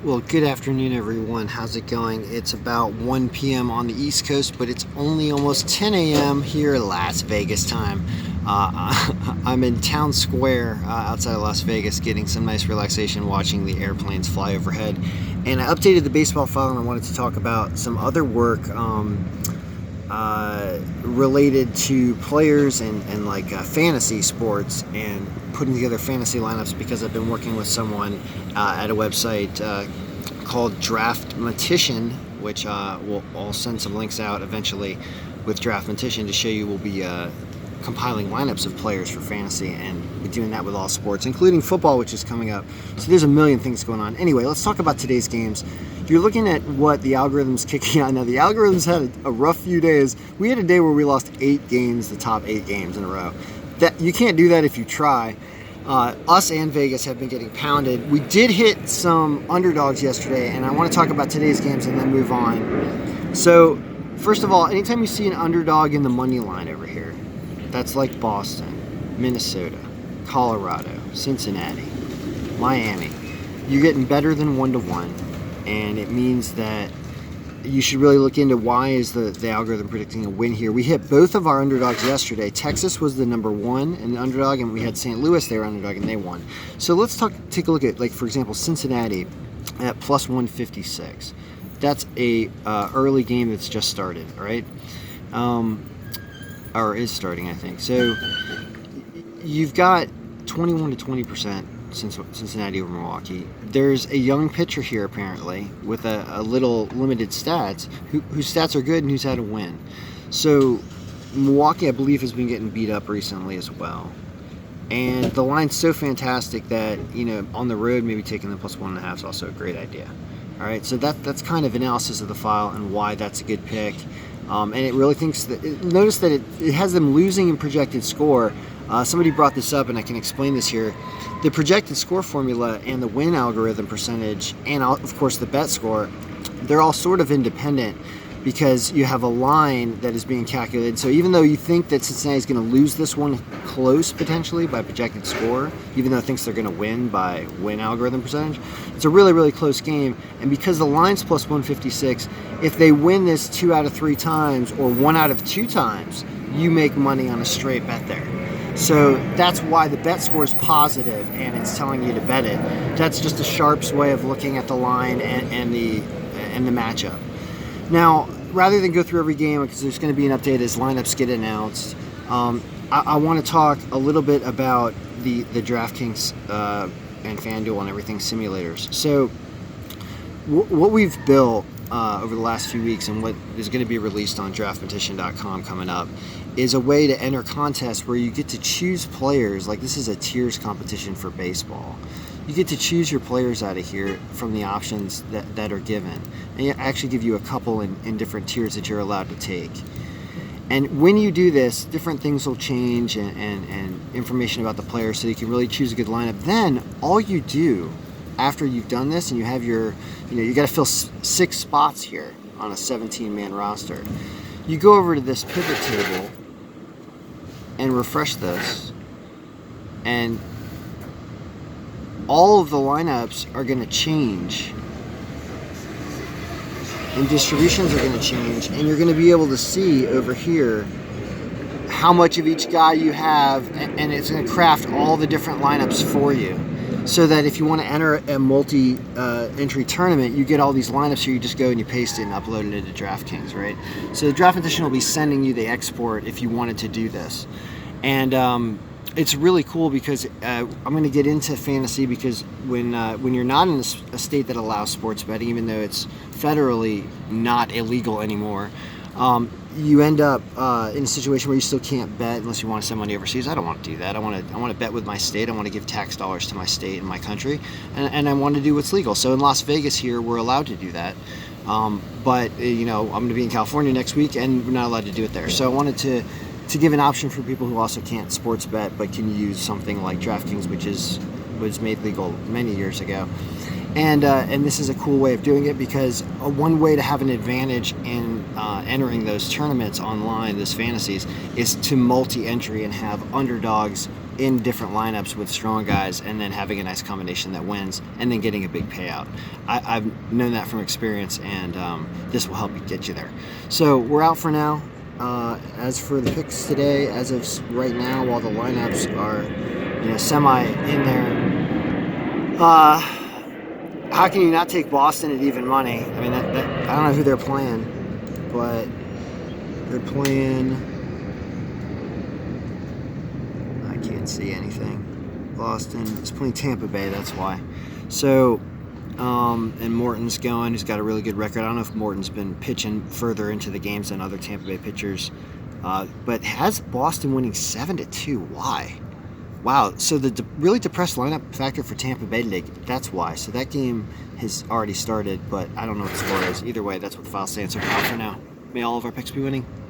Well, good afternoon, everyone. How's it going? It's about 1 p.m. on the East Coast, but it's only almost 10 a.m. here in Las Vegas time. I'm in Town Square outside of Las Vegas getting some nice relaxation watching the airplanes fly overhead. And I updated the baseball file and I wanted to talk about some other work related to players and like fantasy sports and putting together fantasy lineups because I've been working with someone at a website called Draftmatician, which I'll send some links out eventually with Draftmatician to show you. We'll be compiling lineups of players for fantasy, and we're doing that with all sports, including football, which is coming up. So there's a million things going on. Anyway, let's talk about today's games. You're looking at what the algorithm's kicking out now. The algorithm's had a rough few days. We had a day where we lost 8 games, the top 8 games in a row. That you can't do that if you try. Us and Vegas have been getting pounded. We did hit some underdogs yesterday, and I want to talk about today's games and then move on. So, first of all, anytime you see an underdog in the money line over here, that's like Boston, Minnesota, Colorado, Cincinnati, Miami, you're getting better than 1-1, and it means that you should really look into why is the algorithm predicting a win here. We hit both of our underdogs yesterday. Texas was the number 1 in the underdog, and we had St. Louis, they were underdog, and they won. So let's take a look at, like, for example, Cincinnati at plus 156. That's a early game that's just started, all right? Or is starting, I think. So you've got 21 to 20% Cincinnati over Milwaukee. There's a young pitcher here apparently with a little limited stats whose stats are good and who's had a win. So Milwaukee, I believe, has been getting beat up recently as well. And the line's so fantastic that, on the road, maybe taking the plus 1.5 is also a great idea. All right, so that's kind of analysis of the file and why that's a good pick. And it really thinks that, notice that it has them losing in projected score. Somebody brought this up, and I can explain this here. The projected score formula and the win algorithm percentage, and of course the bet score, they're all sort of independent because you have a line that is being calculated. So even though you think that Cincinnati's going to lose this one close potentially by projected score, even though it thinks they're going to win by win algorithm percentage, it's a really, really close game. And because the line's plus 156, if they win this 2 out of 3 times or 1 out of 2 times, you make money on a straight bet there. So that's why the bet score is positive and it's telling you to bet it. That's just a Sharp's way of looking at the line and the matchup. Now, rather than go through every game, because there's going to be an update as lineups get announced, I want to talk a little bit about the DraftKings and FanDuel and everything simulators. So what we've built over the last few weeks and what is going to be released on draftmatician.com coming up is a way to enter contests where you get to choose players. Like, this is a tiers competition for baseball. You get to choose your players out of here from the options that are given. And I actually give you a couple in different tiers that you're allowed to take. And when you do this, different things will change and information about the player so you can really choose a good lineup. Then all you do after you've done this and you have your, you got to fill 6 spots here on a 17-man roster. You go over to this pivot table and refresh this, and all of the lineups are going to change and distributions are going to change, and you're going to be able to see over here how much of each guy you have, and it's going to craft all the different lineups for you so that if you want to enter a multi-entry tournament, you get all these lineups here. You just go and you paste it and upload it into DraftKings, right? So the Draftmatician will be sending you the export if you wanted to do this. And it's really cool because I'm going to get into fantasy because when you're not in a state that allows sports betting, even though it's federally not illegal anymore, you end up in a situation where you still can't bet unless you want to send money overseas. I don't want to do that. I want to bet with my state. I want to give tax dollars to my state and my country, and I want to do what's legal. So in Las Vegas here, we're allowed to do that. But I'm going to be in California next week, and we're not allowed to do it there. So I wanted to give an option for people who also can't sports bet but can use something like DraftKings, which was made legal many years ago. And this is a cool way of doing it because one way to have an advantage in entering those tournaments online, those fantasies, is to multi-entry and have underdogs in different lineups with strong guys and then having a nice combination that wins and then getting a big payout. I've known that from experience, and this will help you get you there. So we're out for now. As for the picks today, as of right now, while the lineups are semi in there, how can you not take Boston at even money? I mean, I don't know who they're playing, but they're playing. I can't see anything. Boston is playing Tampa Bay. That's why. So, and Morton's going. He's got a really good record. I don't know if Morton's been pitching further into the games than other Tampa Bay pitchers, but has Boston winning 7-2. Why? Wow, so the really depressed lineup factor for Tampa Bay today, that's why. So that game has already started, but I don't know what the score is. Either way, that's what the file stands. So out for now. May all of our picks be winning.